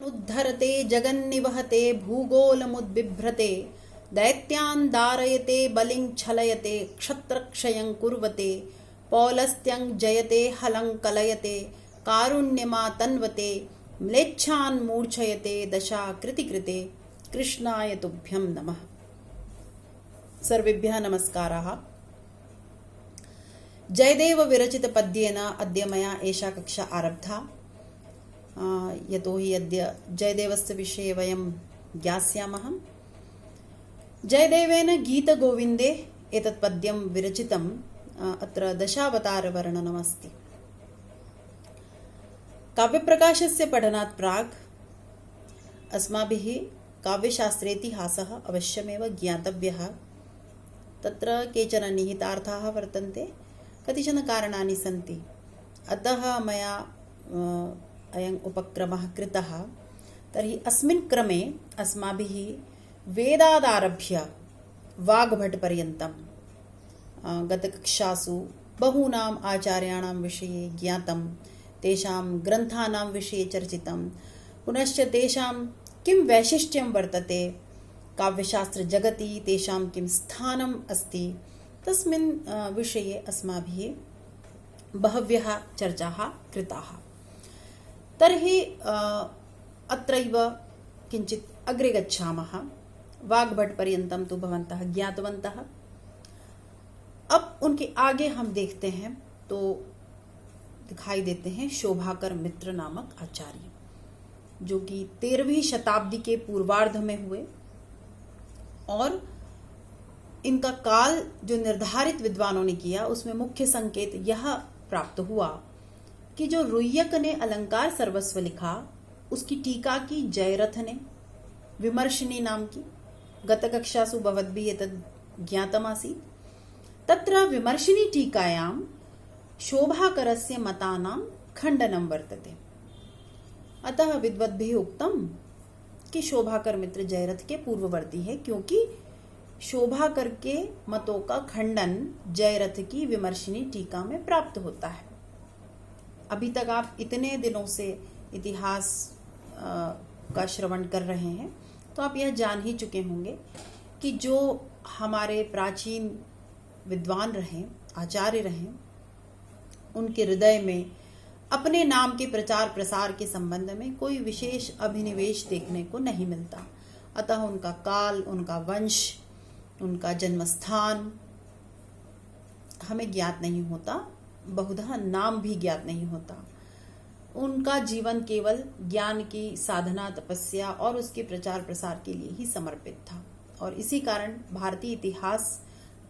उद्धरते जगन्निवहते भूगोलमुद्बिभ्रते दैत्यान् दारयते बलिं छलयते क्षत्रक्षयं कुर्वते पौलस्त्यं जयते हलं कलयते कारुण्यमातन्वते म्लेच्छान् मूर्छयते दशा कृतिकृते कृष्णाय तुभ्यं नमः। सर्वेभ्यः नमस्काराः। जयदेव विरचित पद्येन अद्य मया एषा कक्षा आरब्धा। यतोहि अद्य जयदेवस्य विषये वयं ज्ञास्यामः। जयदेवेन गीतगोविन्दे एतत् पद्यं विरचितम्। अत्र दशावतारवर्णनमस्ति। काव्यप्रकाशस्य पठनात् प्राक् अस्माभिः काव्यशास्त्रेतिहासः अवश्यमेव ज्ञातव्यः। तत्र केचन निहितार्थाः वर्तन्ते, कतिचन कारणानि सन्ति। अतः मया अयम् उपक्रमः कृतः। तर्हि अस्मिन् क्रमे अस्माभिः वेदादारभ्य वाग्भटपर्यन्तं गतकक्षासु बहूनाम् आचार्याणां विषये ज्ञातं, तेषां ग्रन्थानां विषये चर्चितं, पुनश्च तेषां किं वैशिष्ट्यं वर्तते, काव्यशास्त्रजगति तेषां किं स्थानम् अस्ति, तस्मिन् विषये अस्माभिः बहव्यः चर्चाः कृताः। तर्हि अत्रैव किञ्चित् अग्रे गच्छामः। वाग्भटपर्यन्तं तु भवन्तः ज्ञातवन्तः। अब उनके आगे हम देखते हैं तो दिखाई देते हैं शोभाकर मित्र नामक आचार्य, जो कि 13वीं शताब्दी के पूर्वार्ध में हुए। और इनका काल जो निर्धारित विद्वानों ने किया उसमें मुख्य संकेत यह प्राप्त हुआ कि जो रुय्यक ने अलंकार सर्वस्व लिखा, उसकी टीका की जयरथ ने, विमर्शिनी नाम की। गतकक्षासु भवद्भिः एतद् ज्ञातमासीत्। तत्र विमर्शिनी टीकायां शोभाकरस्य मतानां खण्डनं वर्तते। अतः विद्वद्भिः उक्तं कि शोभाकर मित्र जयरथ के पूर्ववर्ती है, क्योंकि शोभाकर के मतों का खंडन जयरथ की विमर्शिनी टीका में प्राप्त होता है। अभी तक आप इतने दिनों से इतिहास का श्रवण कर रहे हैं तो आप यह जान ही चुके होंगे कि जो हमारे प्राचीन विद्वान रहे, आचार्य रहे, उनके हृदय में अपने नाम के प्रचार प्रसार के संबंध में कोई विशेष अभिनिवेश देखने को नहीं मिलता। अतः उनका काल, उनका वंश, उनका जन्मस्थान हमें ज्ञात नहीं होता, बहुधा नाम भी ज्ञात नहीं होता। उनका जीवन केवल ज्ञान की साधना, तपस्या और उसके प्रचार प्रसार के लिए ही समर्पित था। और इसी कारण भारतीय इतिहास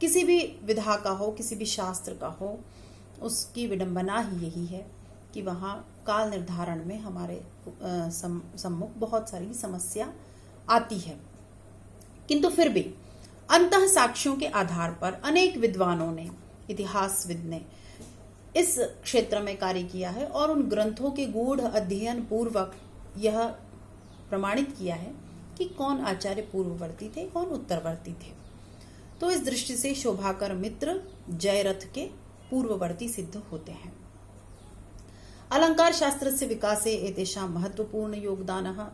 किसी भी विधा का हो, किसी भी शास्त्र का हो, उसकी विडंबना ही यही है कि वहाँ काल निर्धारण में हमारे सम्मुख बहुत सारी समस्या आती है। किंतु फिर भी अंतः साक्ष्यों के आधार पर अनेक विद्वानों ने, इतिहासविद ने इस क्षेत्र में कार्य किया है और उन ग्रंथों के गूढ़ अध्ययन पूर्वक यह प्रमाणित किया है कि कौन आचार्य पूर्ववर्ती थे, कौन उत्तरवर्ती थे। तो इस दृष्टि से शोभाकर मित्र जयरथ के पूर्ववर्ती सिद्ध होते हैं। अलंकार शास्त्रस्य विकासे एतेषां महत्वपूर्ण योगदानः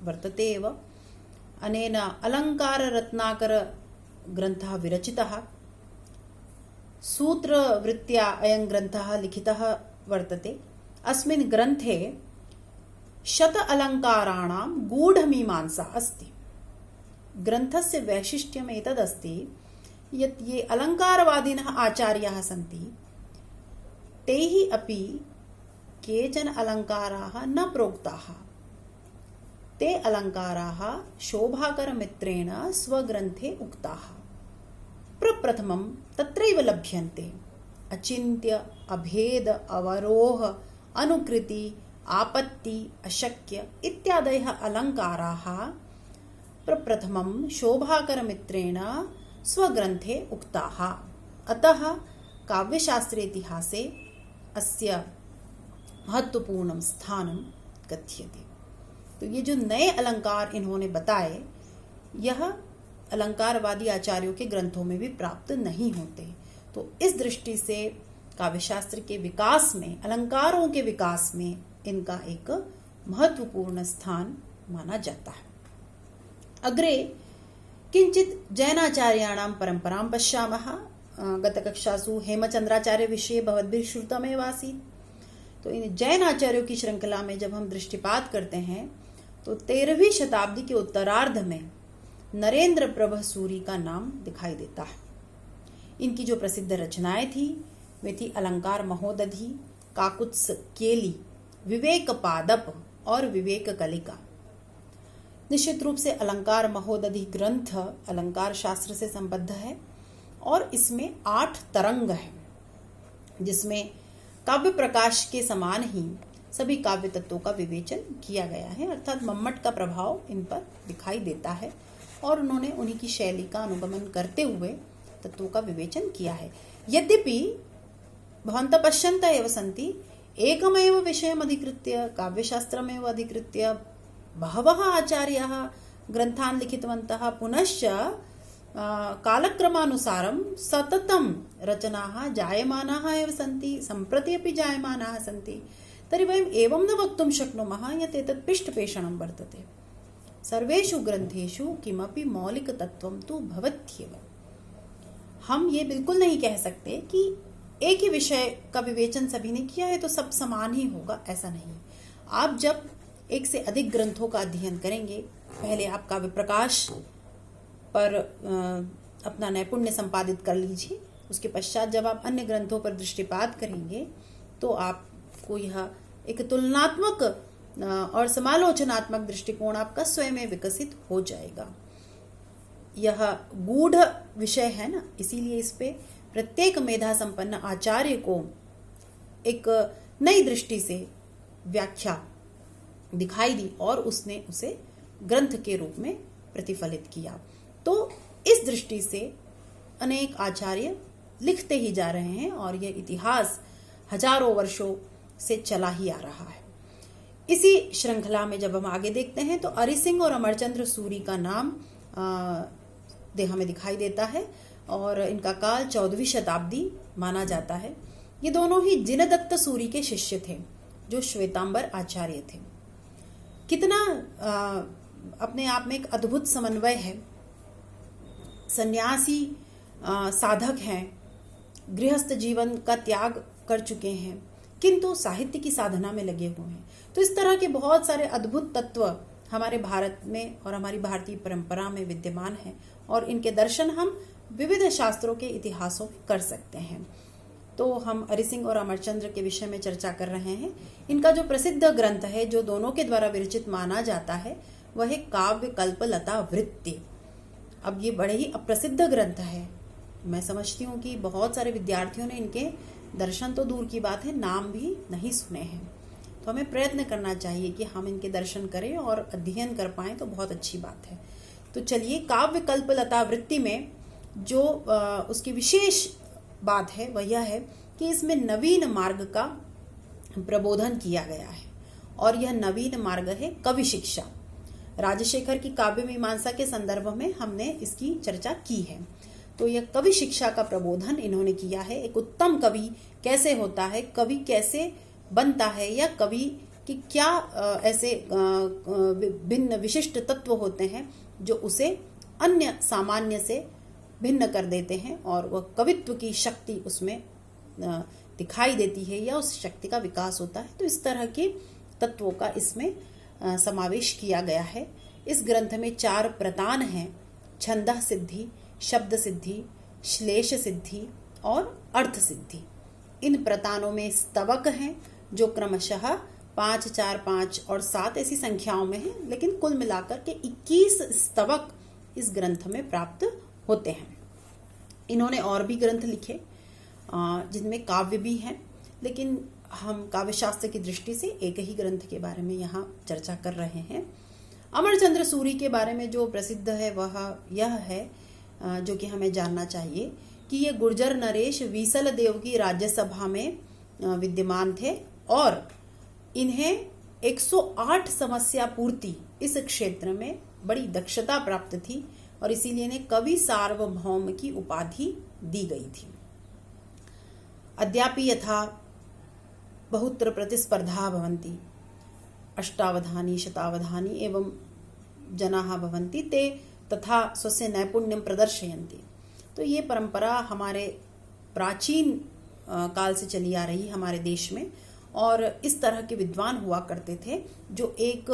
वर्तते एव। अनेन अलंकार रत्नाकर ग्रन्थः विरचितः। सूत्रवृत्त्या अयं ग्रन्थः लिखितः वर्तते। अस्मिन् ग्रन्थे 100 अलङ्काराणां गूढमीमांसा अस्ति। ग्रन्थस्य वैशिष्ट्यम् एतदस्ति यत् ये अलङ्कारवादिनः आचार्याः सन्ति, तैः अपि केचन अलङ्काराः न प्रोक्ताः। ते अलङ्काराः शोभाकरमित्रेण स्वग्रन्थे उक्ताः। प्रप्रथमं तत्रैव लभ्यन्ते अचिन्त्य, अभेद, अवरोह, अनुकृति, आपत्ति, अशक्य इत्यादयः अलङ्काराः प्रप्रथमं शोभाकरमित्रेण स्वग्रन्थे उक्ताः। अतः काव्यशास्त्रेतिहासे अस्य महत्वपूर्णं स्थानं कथ्यते। तो ये जो नए अलंकार इन्होंने बताए, यह अलंकारवादी आचार्यों के ग्रंथों में भी प्राप्त नहीं होते। तो इस दृष्टि से काव्यशास्त्र के विकास में, अलंकारों के विकास में इनका एक महत्वपूर्ण स्थान माना जाता है। अग्रे किंचित जैनाचार्याणां परंपरां पश्यामः। गतकक्षासु हेमचंद्राचार्य विषये भवद्भिः श्रुतमेव आसीत्। तो इन जैन आचार्यों की श्रृंखला में जब हम दृष्टिपात करते हैं तो 13वीं शताब्दी के उत्तरार्ध में नरेंद्र प्रभ सूरी का नाम दिखाई देता है। इनकी जो प्रसिद्ध रचनाएं थी वे थी अलंकार महोदधि, काकुत्स केली, विवेक पादप और विवेक कलिका। निश्चित रूप से अलंकार महोदधि ग्रंथ अलंकार शास्त्र से संबद्ध है और इसमें 8 तरंग है, जिसमें काव्य प्रकाश के समान ही सभी काव्य तत्वों का विवेचन किया गया है, अर्थात मम्मट का प्रभाव इन पर दिखाई देता है और उन्होंने उन्हीं की शैली का अनुगमन करते हुए तत्वों का विवेचन किया है। यद्यपि भवन्तः पश्यन्त एव सन्ति एकमेव विषयम् अधिकृत्य काव्यशास्त्रमेव अधिकृत्य बहवः आचार्याः ग्रन्थान् लिखितवन्तः, पुनश्च कालक्रमानुसारं सततं रचनाः जायमानाः एव सन्ति, सम्प्रति अपि जायमानाः सन्ति। तर्हि वयम् एवं न वक्तुं शक्नुमः यत् एतत् पृष्ठपेषणं वर्तते। सर्वेषु ग्रन्थेषु किमपि मौलिकतत्त्वं तु भवत्येव। हम ये बिल्कुल नहीं कह सकते कि एक ही विषय का विवेचन सभी ने किया है तो सब समान ही होगा, ऐसा नहीं। आप जब एक से अधिक ग्रंथों का अध्ययन करेंगे, पहले आप काव्य प्रकाश पर अपना नैपुण्य संपादित कर लीजिए, उसके पश्चात जब आप अन्य ग्रंथों पर दृष्टिपात करेंगे तो आपको यह एक तुलनात्मक और समालोचनात्मक दृष्टिकोण आपका स्वयं में विकसित हो जाएगा। यह गूढ़ विषय है ना, इसीलिए इस पे प्रत्येक मेधा संपन्न आचार्य को एक नई दृष्टि से व्याख्या दिखाई दी और उसने उसे ग्रंथ के रूप में प्रतिफलित किया। तो इस दृष्टि से अनेक आचार्य लिखते ही जा रहे हैं और यह इतिहास हजारों वर्षों से चला ही आ रहा है। इसी श्रृंखला में जब हम आगे देखते हैं तो अरिसिंह और अमरचंद्र सूरी का नाम हमें दिखाई देता है और इनका काल 14वीं शताब्दी माना जाता है। ये दोनों ही जिनदत्त सूरी के शिष्य थे जो श्वेतांबर आचार्य थे। कितना अपने आप में एक अद्भुत समन्वय है। सन्यासी साधक हैं, गृहस्थ जीवन का त्याग कर चुके हैं, किंतु साहित्य की साधना में लगे हुए हैं। तो इस तरह के बहुत सारे अद्भुत तत्व हमारे भारत में और हमारी भारतीय परंपरा में विद्यमान हैं और इनके दर्शन हम विविध शास्त्रों के इतिहासों में कर सकते हैं। तो हम अरिसिंह और अमरचंद्र के विषय में चर्चा कर रहे हैं। इनका जो प्रसिद्ध ग्रंथ है जो दोनों के द्वारा विरचित माना जाता है वह है काव्य कल्पलता वृत्ति। अब ये बड़े ही अप्रसिद्ध ग्रंथ है। मैं समझती हूँ कि बहुत सारे विद्यार्थियों ने इनके दर्शन तो दूर की बात है, नाम भी नहीं सुने हैं। तो हमें प्रयत्न करना चाहिए कि हम इनके दर्शन करें और अध्ययन कर पाएं तो बहुत अच्छी बात है। तो चलिए, काव्य कल्पलता वृत्ति में जो उसकी विशेष बात है वह यह है कि इसमें नवीन मार्ग का प्रबोधन किया गया है और यह नवीन मार्ग है कवि शिक्षा। राजशेखर की काव्य मीमांसा के संदर्भ में हमने इसकी चर्चा की है। तो यह कवि शिक्षा का प्रबोधन इन्होंने किया है। एक उत्तम कवि कैसे होता है, कवि कैसे बनता है, या कवि की क्या ऐसे भिन्न विशिष्ट तत्व होते हैं जो उसे अन्य सामान्य से भिन्न कर देते हैं और वह कवित्व की शक्ति उसमें दिखाई देती है या उस शक्ति का विकास होता है। तो इस तरह के तत्वों का इसमें समावेश किया गया है। इस ग्रंथ में 4 प्रतान हैं: छंदः सिद्धि, शब्द सिद्धि, श्लेष सिद्धि और अर्थ सिद्धि। इन प्रतानों में स्तवक हैं जो क्रमशः 5, 4, 5 और 7 ऐसी संख्याओं में हैं, लेकिन कुल मिलाकर के 21 स्तवक इस ग्रंथ में प्राप्त होते हैं। इन्होंने और भी ग्रंथ लिखे जिनमें काव्य भी हैं, लेकिन हम काव्य शास्त्र की दृष्टि से एक ही ग्रंथ के बारे में यहाँ चर्चा कर रहे हैं। अमरचंद्र सूरी के बारे में जो प्रसिद्ध है वह यह है, जो कि हमें जानना चाहिए, कि ये गुर्जर नरेश वीसल देव की राज्यसभा में विद्यमान थे और इन्हें 108 समस्या पूर्ति इस क्षेत्र में बड़ी दक्षता प्राप्त थी और इसीलिए इन्हें कवि सार्वभौम की उपाधि दी गई थी। अद्यापि यथा बहुत्र प्रतिस्पर्धा भवन्ति, अष्टावधानी शतावधानी एवं जनाः भवन्ति ते तथा स्वस्य नैपुण्यं प्रदर्शयन्ति। तो ये परंपरा हमारे प्राचीन काल से चली आ रही हमारे देश में, और इस तरह के विद्वान हुआ करते थे जो एक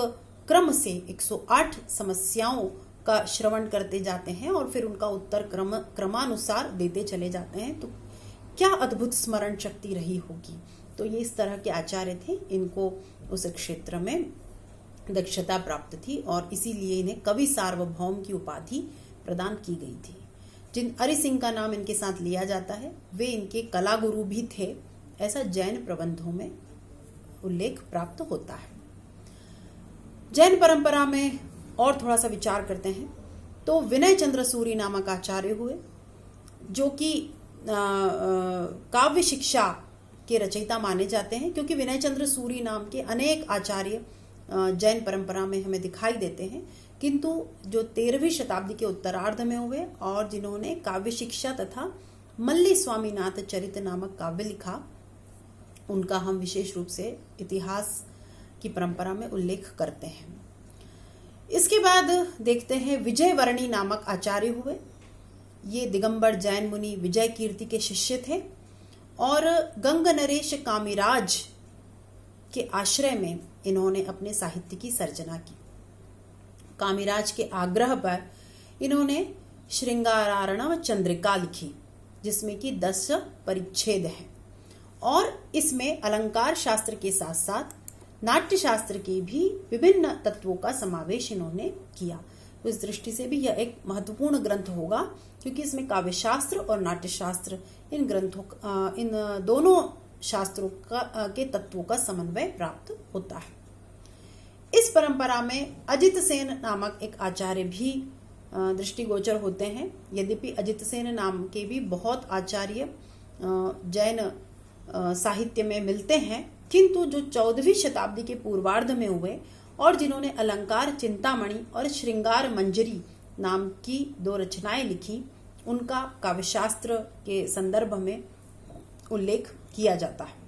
क्रम से 108 समस्याओं का श्रवण करते जाते हैं और फिर उनका उत्तर क्रमानुसार देते चले जाते हैं। तो क्या अद्भुत स्मरण शक्ति रही होगी। तो ये इस तरह के आचार्य थे, इनको उस क्षेत्र में दक्षता प्राप्त थी और इसीलिए इन्हें कवि सार्वभौम की उपाधि प्रदान की गई थी। जिन अरि सिंह का नाम इनके साथ लिया जाता है वे इनके कला गुरु भी थे, ऐसा जैन प्रबंधों में उल्लेख प्राप्त होता है। जैन परंपरा में और थोड़ा सा विचार करते हैं तो विनय चंद्र सूरी नामक आचार्य हुए, जो कि काव्य शिक्षा के रचयिता माने जाते हैं, क्योंकि विनय चंद्र सूरी नाम के अनेक आचार्य जैन परंपरा में हमें दिखाई देते हैं, किंतु जो 13वीं शताब्दी के उत्तरार्ध में हुए और जिन्होंने काव्य शिक्षा तथा मल्ली स्वामीनाथ चरित नामक काव्य लिखा, उनका हम विशेष रूप से इतिहास की परंपरा में उल्लेख करते हैं। इसके बाद देखते हैं विजय वर्णी नामक आचार्य हुए। ये दिगंबर जैन मुनि विजय कीर्ति के शिष्य थे और गंग नरेश कामिराज के आश्रय में इन्होंने अपने साहित्य की सर्जना की। कामिराज के आग्रह पर इन्होंने श्रृंगारार्णव चंद्रिका लिखी, जिसमें कि 10 परिच्छेद हैं और इसमें अलंकार शास्त्र के साथ साथ नाट्य शास्त्र के भी विभिन्न तत्वों का समावेश इन्होंने किया। तो इस दृष्टि से भी यह एक महत्वपूर्ण ग्रंथ होगा, क्योंकि इसमें काव्य शास्त्र और नाट्य शास्त्र इन दोनों शास्त्रों के तत्वों का समन्वय प्राप्त होता है। इस परंपरा में अजित सेन नामक एक आचार्य भी दृष्टिगोचर होते हैं। यद्यपि अजित सेन नाम के भी बहुत आचार्य जैन साहित्य में मिलते हैं, किंतु जो 14वीं शताब्दी के पूर्वार्ध में हुए और जिन्होंने अलंकार चिंतामणि और श्रृंगार मंजरी नाम की 2 रचनाएं लिखी, उनका काव्यशास्त्र के संदर्भ में उल्लेख किया जाता है।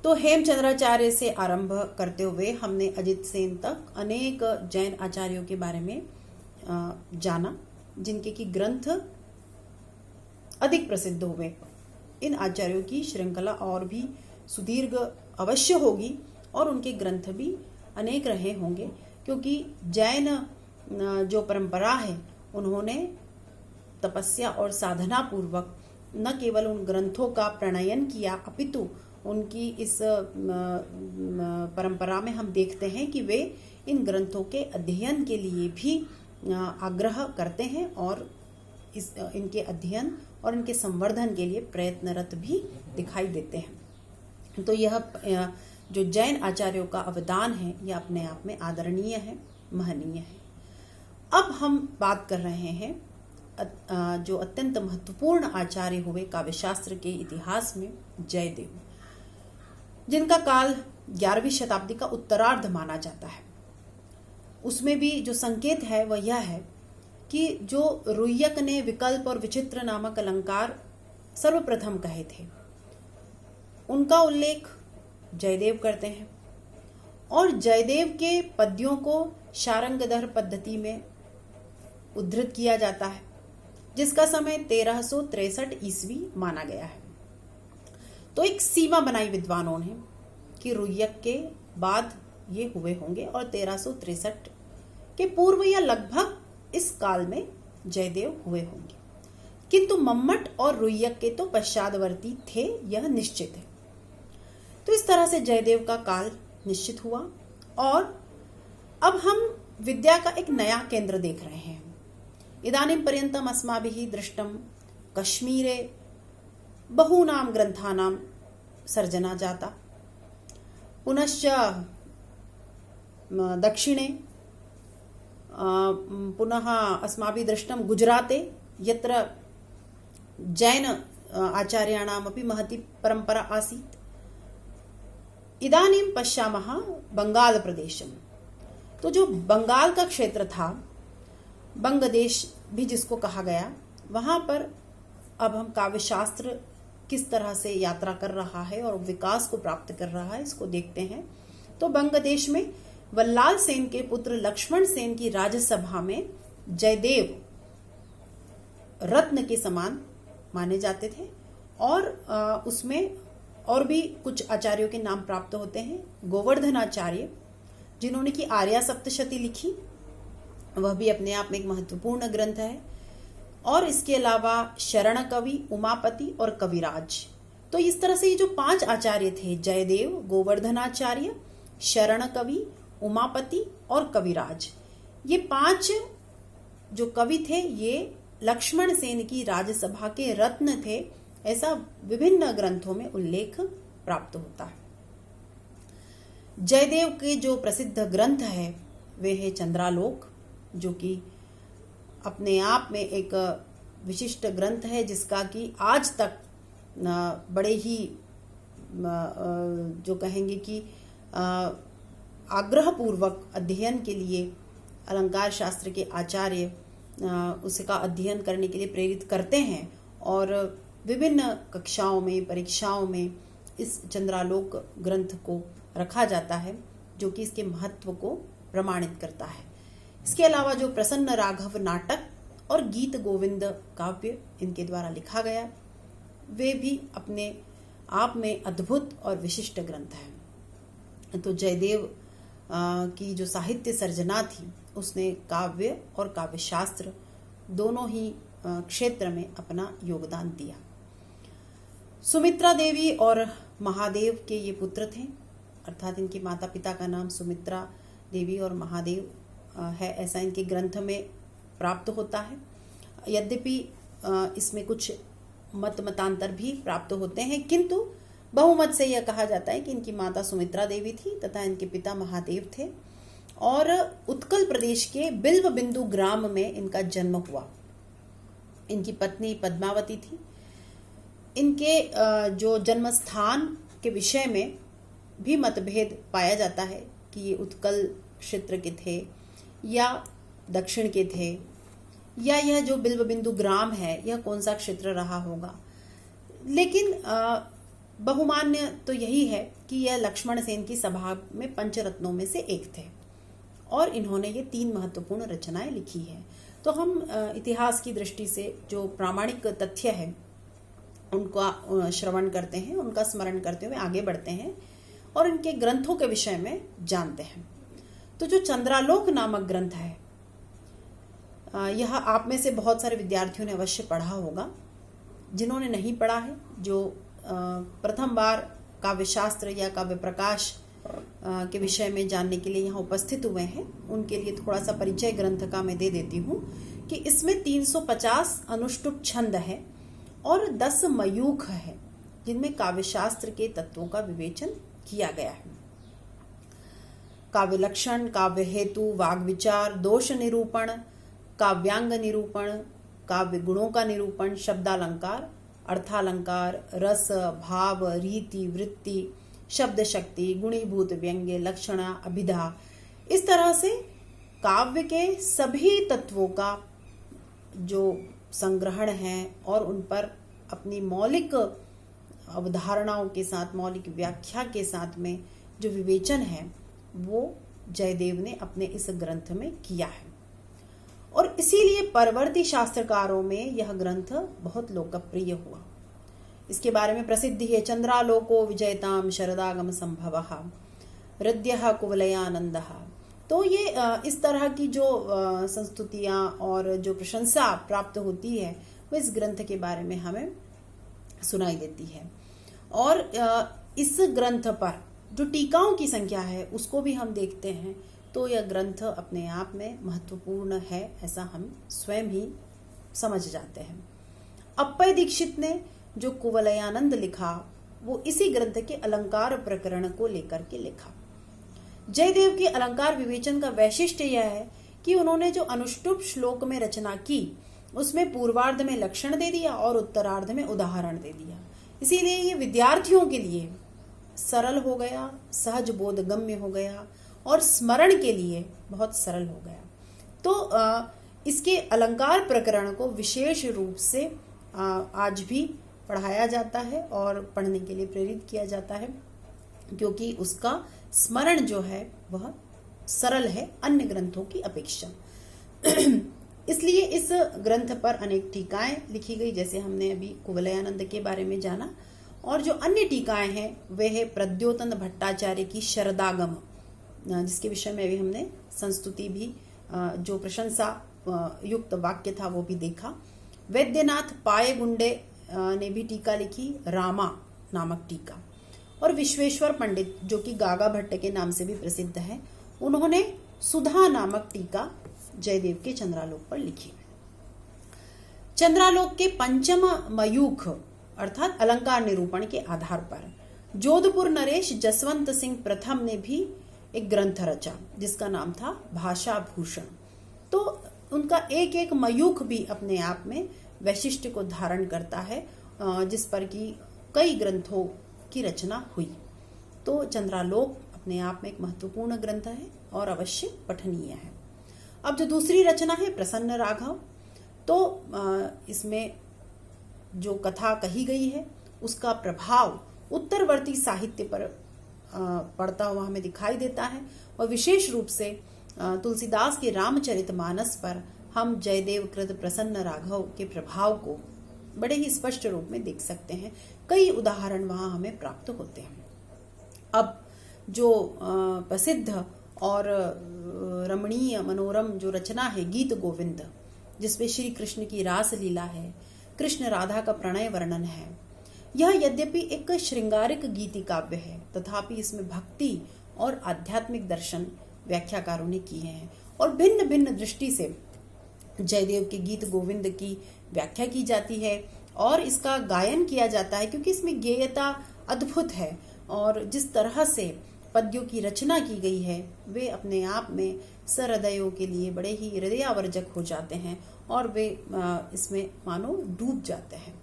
तो हेमचंद्राचार्य से आरंभ करते हुए हमने अजित सेन तक अनेक जैन आचार्यों के बारे में जाना, जिनके की ग्रंथ अधिक प्रसिद्ध हुए। इन आचार्यों की श्रृंखला और भी सुदीर्घ अवश्य होगी और उनके ग्रंथ भी अनेक रहे होंगे, क्योंकि जैन जो परंपरा है उन्होंने तपस्या और साधना पूर्वक न केवल उन ग्रंथों का प्रणयन किया, अपितु उनकी इस परंपरा में हम देखते हैं कि वे इन ग्रंथों के अध्ययन के लिए भी आग्रह करते हैं और इनके अध्ययन और इनके संवर्धन के लिए प्रयत्नरत भी दिखाई देते हैं। तो यह जो जैन आचार्यों का अवदान है यह अपने आप में आदरणीय है, महनीय है। अब हम बात कर रहे हैं जो अत्यंत महत्वपूर्ण आचार्य हुए काव्यशास्त्र के इतिहास में, जयदेव, जिनका काल 11वीं शताब्दी का उत्तरार्ध माना जाता है। उसमें भी जो संकेत है वह यह है कि जो रुय्यक ने विकल्प और विचित्र नामक अलंकार सर्वप्रथम कहे थे, उनका उल्लेख जयदेव करते हैं और जयदेव के पद्यों को शारंगधर पद्धति में उद्धृत किया जाता है, जिसका समय 1363 ईस्वी माना गया है। तो एक सीमा बनाई विद्वानों ने कि रुय्यक के बाद ये हुए होंगे और 1363 के पूर्व या लगभग इस काल में जयदेव हुए होंगे, किंतु मम्मट और रुय्यक के तो पश्चादवर्ती थे, यह निश्चित है। तो इस तरह से जयदेव का काल निश्चित हुआ और अब हम विद्या का एक नया केंद्र देख रहे हैं। इदानीं पर्यन्तम अस्माभिः दृष्टम कश्मीरे बहूनां ग्रंथानां सर्जना जाता, पुनश्च दक्षिणे पुनः अस्माभिः दृष्टं गुजराते, यत्र जैन आचार्याणामपि महती परंपरा आसीत्। इदानीं पश्यामः बंगाल प्रदेशम। तो जो बंगाल का क्षेत्र था, बंग देश भी जिसको कहा गया, वहां पर अब हम काव्यशास्त्र किस तरह से यात्रा कर रहा है और विकास को प्राप्त कर रहा है, इसको देखते हैं। तो बंग देश में वल्लाल सेन के पुत्र लक्ष्मण सेन की राज्यसभा में जयदेव रत्न के समान माने जाते थे। और उसमें और भी कुछ आचार्यों के नाम प्राप्त होते हैं। गोवर्धनाचार्य, जिन्होंने की आर्या सप्तशती लिखी, वह भी अपने आप में एक महत्वपूर्ण ग्रंथ है। और इसके अलावा शरण कवि, उमापति और कविराज। तो इस तरह से ये जो 5 आचार्य थे, जयदेव, गोवर्धनाचार्य, शरण कवि, उमापति और कविराज, ये 5 जो कवि थे ये लक्ष्मण सेन की राज्यसभा के रत्न थे, ऐसा विभिन्न ग्रंथों में उल्लेख प्राप्त होता है। जयदेव के जो प्रसिद्ध ग्रंथ है वे है चंद्रालोक, जो कि अपने आप में एक विशिष्ट ग्रंथ है, जिसका कि आज तक बड़े ही जो कहेंगे कि आग्रहपूर्वक अध्ययन के लिए अलंकार शास्त्र के आचार्य उसका अध्ययन करने के लिए प्रेरित करते हैं। और विभिन्न कक्षाओं में, परीक्षाओं में इस चंद्रालोक ग्रंथ को रखा जाता है, जो कि इसके महत्व को प्रमाणित करता है। इसके अलावा जो प्रसन्न राघव नाटक और गीत गोविंद काव्य इनके द्वारा लिखा गया, वे भी अपने आप में अद्भुत और विशिष्ट ग्रंथ हैं। तो जयदेव की जो साहित्य सर्जना थी, उसने काव्य और काव्य शास्त्र दोनों ही क्षेत्र में अपना योगदान दिया। सुमित्रा देवी और महादेव के ये पुत्र थे, अर्थात इनके माता पिता का नाम सुमित्रा देवी और महादेव है, ऐसा इनके ग्रंथ में प्राप्त होता है। यद्यपि इसमें कुछ मतांतर भी प्राप्त होते हैं, किंतु बहुमत से यह कहा जाता है कि इनकी माता सुमित्रा देवी थी तथा इनके पिता महादेव थे। और उत्कल प्रदेश के बिल्व बिंदु ग्राम में इनका जन्म हुआ। इनकी पत्नी पद्मावती थी। इनके जो जन्म स्थान के विषय में भी मतभेद पाया जाता है कि ये उत्कल क्षेत्र के थे या दक्षिण के थे, या यह जो बिल्व बिंदु ग्राम है यह कौन सा क्षेत्र रहा होगा। लेकिन बहुमान्य तो यही है कि यह लक्ष्मण सेन की सभा में पंचरत्नों में से एक थे और इन्होंने ये 3 महत्वपूर्ण रचनाएं लिखी हैं। तो हम इतिहास की दृष्टि से जो प्रामाणिक तथ्य है उनका श्रवण करते हैं, उनका स्मरण करते हुए आगे बढ़ते हैं और इनके ग्रंथों के विषय में जानते हैं। तो जो चंद्रालोक नामक ग्रंथ है, यह आप में से बहुत सारे विद्यार्थियों ने अवश्य पढ़ा होगा। जिन्होंने नहीं पढ़ा है, जो प्रथम बार काव्य शास्त्र या काव्य प्रकाश के विषय में जानने के लिए यहाँ उपस्थित हुए हैं, उनके लिए थोड़ा सा परिचय ग्रंथ का मैं दे देती हूँ कि इसमें 350 अनुष्टुप छंद है और 10 मयूख है, जिनमें काव्य शास्त्र के तत्वों का विवेचन किया गया है। काव्य लक्षण, काव्य हेतु, वाग विचार, दोष निरूपण, काव्यांग निरूपण, काव्य गुणों का निरूपण, शब्दालंकार, अर्थालंकार, रस, भाव, रीति, वृत्ति, शब्द शक्ति, गुणीभूत व्यंग्य, लक्षणा, अभिधा, इस तरह से काव्य के सभी तत्वों का जो संग्रहण है और उन पर अपनी मौलिक अवधारणाओं के साथ, मौलिक व्याख्या के साथ में जो विवेचन है वो जयदेव ने अपने इस ग्रंथ में किया है। और इसीलिए परवर्ती शास्त्रकारों में यह ग्रंथ बहुत लोकप्रिय हुआ। इसके बारे में प्रसिद्धि है, चंद्रालोको विजयताम शरदागम संभवः हृदयः कुवलयानंदः। तो ये इस तरह की जो संस्तुतियां और जो प्रशंसा प्राप्त होती है वो इस ग्रंथ के बारे में हमें सुनाई देती है। और इस ग्रंथ पर जो टीकाओं की संख्या है उसको भी हम देखते हैं, तो यह ग्रंथ अपने आप में महत्वपूर्ण है, ऐसा हम स्वयं ही समझ जाते हैं। अप्पय दीक्षित ने जो कुवलयानंद लिखा वो इसी ग्रंथ के अलंकार प्रकरण को लेकर के लिखा। जयदेव के अलंकार विवेचन का वैशिष्ट्य यह है कि उन्होंने जो अनुष्टुप श्लोक में रचना की उसमें पूर्वार्ध में लक्षण दे दिया और उत्तरार्ध में उदाहरण दे दिया। इसीलिए ये विद्यार्थियों के लिए सरल हो गया, सहज बोधगम्य हो गया और स्मरण के लिए बहुत सरल हो गया। तो इसके अलंकार प्रकरण को विशेष रूप से आज भी पढ़ाया जाता है और पढ़ने के लिए प्रेरित किया जाता है, क्योंकि उसका स्मरण जो है वह सरल है अन्य ग्रंथों की अपेक्षा। इसलिए इस ग्रंथ पर अनेक टीकाएं लिखी गई, जैसे हमने अभी कुवलयानंद के बारे में जाना। और जो अन्य टीकाएं हैं वे है प्रद्योतन भट्टाचार्य की शरदागम, जिसके विषय में भी हमने संस्तुति भी जो प्रशंसा युक्त वाक्य था वो भी देखा। वैद्यनाथ पायगुंडे ने भी टीका लिखी, रामा नामक टीका। और विश्वेश्वर पंडित जो कि गागा भट्ट के नाम से भी प्रसिद्ध है, उन्होंने सुधा नामक टीका जयदेव के चंद्रालोक पर लिखी। चंद्रालोक के पंचम मयूख अर्थात अलंकार निरूपण के आधार पर जोधपुर नरेश जसवंत सिंह प्रथम ने भी एक ग्रंथ रचा जिसका नाम था भाषा भूषण। तो उनका एक एक मयूख भी अपने आप में वैशिष्ट्य को धारण करता है, जिस पर कि कई ग्रंथों की रचना हुई। तो चंद्रालोक अपने आप में एक महत्वपूर्ण ग्रंथ है और अवश्य पठनीय है। अब जो दूसरी रचना है प्रसन्न राघव, तो इसमें जो कथा कही गई है उसका प्रभाव उत्तरवर्ती साहित्य पर पड़ता हुआ हमें दिखाई देता है। और विशेष रूप से तुलसीदास के रामचरितमानस पर हम जयदेव कृत प्रसन्न राघव के प्रभाव को बड़े ही स्पष्ट रूप में देख सकते हैं। कई उदाहरण वहां हमें प्राप्त होते हैं। अब जो प्रसिद्ध और रमणीय मनोरम जो रचना है गीत गोविंद, जिसमें श्री कृष्ण की रास लीला है, कृष्ण राधा का प्रणय वर्णन है, यह यद्यपि एक श्रृंगारिक गीति काव्य है तथापि इसमें भक्ति और आध्यात्मिक दर्शन व्याख्याकारों ने किए हैं। और भिन्न भिन्न दृष्टि से जयदेव के गीत गोविंद की व्याख्या की जाती है और इसका गायन किया जाता है, क्योंकि इसमें गेयता अद्भुत है। और जिस तरह से पद्यों की रचना की गई है वे अपने आप में सहृदयों के लिए बड़े ही हृदयावर्जक हो जाते हैं और वे इसमें मानो डूब जाते हैं।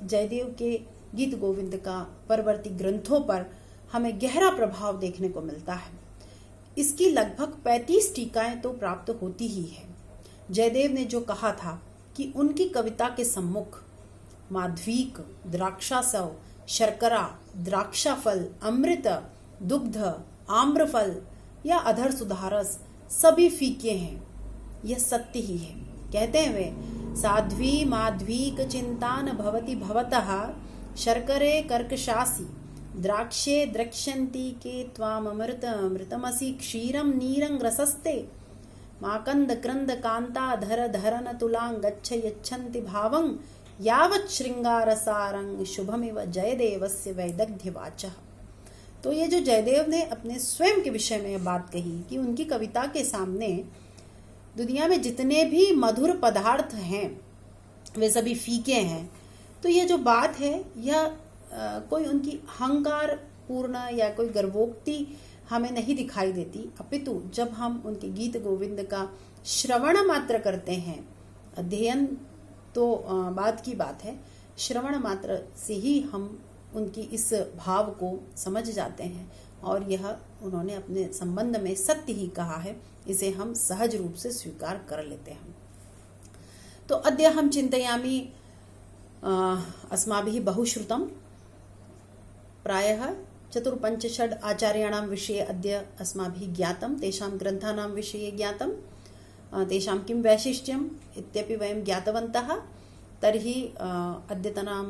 जयदेव के गीत गोविंद का परवर्ती ग्रंथों पर हमें गहरा प्रभाव देखने को मिलता है। इसकी लगभग 35 टीकाएं तो प्राप्त होती ही है। जयदेव ने जो कहा था कि उनकी कविता के सम्मुख माध्वीक, द्राक्षासव, शर्करा, द्राक्षाफल, अमृत, दुग्ध, आम्रफल या अधर सुधारस सभी फीके हैं, यह सत्य ही है। कहते हैं वे साध्वी माध्वीक चिंतान भवति भवतः शर्करे कर्कशासी द्राक्षे द्रक्ष्यन्ति के त्वाम अमृत अमृतमसि क्षीरम नीरं रसस्ते माकंद क्रंद कांता धर धरन तुलां गच्छ यच्छन्ति भावं यावत् श्रृंगार सारंग शुभमिव जयदेवस्य वैदग्ध्य वाचः। तो ये जो जयदेव ने अपने स्वयं के विषय में बात कही कि उनकी कविता के सामने दुनिया में जितने भी मधुर पदार्थ हैं वे सभी फीके हैं। तो ये जो बात है यह कोई उनकी अहंकार पूर्ण या कोई गर्वोक्ति हमें नहीं दिखाई देती, अपितु जब हम उनके गीत गोविंद का श्रवण मात्र करते हैं, अध्ययन तो बाद की बात है, श्रवण मात्र से ही हम उनकी इस भाव को समझ जाते हैं और यह उन्होंने अपने संबंध में सत्य ही कहा है, इसे हम सहज रूप से स्वीकार कर लेते हैं। तो अद्य हम चिंतयामि अस्माभिः बहुश्रुतं प्रायः चतुर्पञ्चषड् आचार्याणां विषये अद्य अस्माभिः ज्ञातं, तेषां ग्रन्थानां विषये ज्ञातं, तेषां किं वैशिष्ट्यम् इत्यपि वयं ज्ञातवन्तः। तर्हि अद्यतनां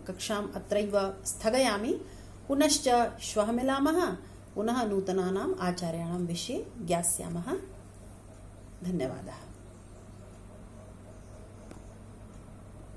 कक्षाम् अत्रैव स्थगयामि। पुनश्च श्वः मिलामः, पुनः नूतनानाम् आचार्याणां विषये ज्ञास्यामः। धन्यवादः।